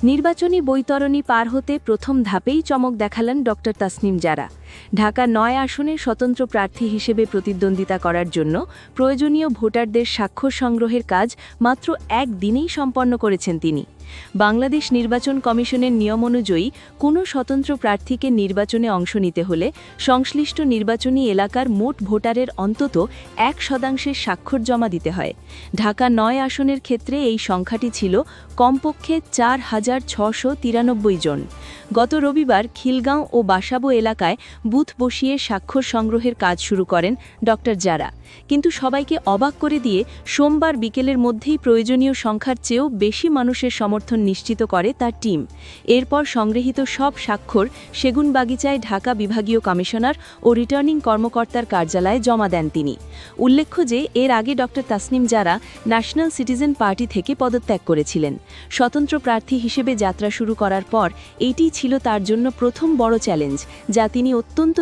নির্বাচনী বৈতরণী পার হতে প্রথম ধাপেই চমক দেখালেন ড তাসনিম জারা। ঢাকা ৯ আসনে স্বতন্ত্র প্রার্থী হিসেবে প্রতিদ্বন্দ্বিতা করার জন্য প্রয়োজনীয় ভোটারদের স্বাক্ষর সংগ্রহের কাজ মাত্র একদিনেই সম্পন্ন করেছেন তিনি। বাংলাদেশ নির্বাচন কমিশনের নিয়ম অনুযায়ী কোনো স্বতন্ত্র প্রার্থীকে নির্বাচনে অংশ নিতে হলে সংশ্লিষ্ট নির্বাচনী এলাকার মোট ভোটারের অন্তত ১% স্বাক্ষর জমা দিতে হয়। ঢাকা ৯ আসনের ক্ষেত্রে এই সংখ্যাটি ছিল কমপক্ষে ৪,৬৯৩ জন। গত রবিবার খিলগাঁও ও বাসাবো এলাকায় বুথ বসিয়ে স্বাক্ষর সংগ্রহের কাজ শুরু করেন ড জারা। কিন্তু সবাইকে অবাক করে দিয়ে সোমবার বিকেলের মধ্যেই প্রয়োজনীয় সংখ্যার চেয়েও বেশি মানুষের সমর্থন নিশ্চিত করে তার টিম। এরপর সংগৃহীত সব স্বাক্ষর সেগুনবাগিচায় ঢাকা বিভাগীয় কমিশনার ও রিটার্নিং কর্মকর্তার কার্যালয়ে জমা দেন তিনি। উল্লেখ্য যে এর আগে ড তাসনিম জারা ন্যাশনাল সিটিজেন পার্টি থেকে পদত্যাগ করেছিলেন। স্বতন্ত্র প্রার্থী হিসেবে যাত্রা শুরু করার পর এইটিই ছিল তার জন্য প্রথম বড় চ্যালেঞ্জ, যা তিনি অত্যন্ত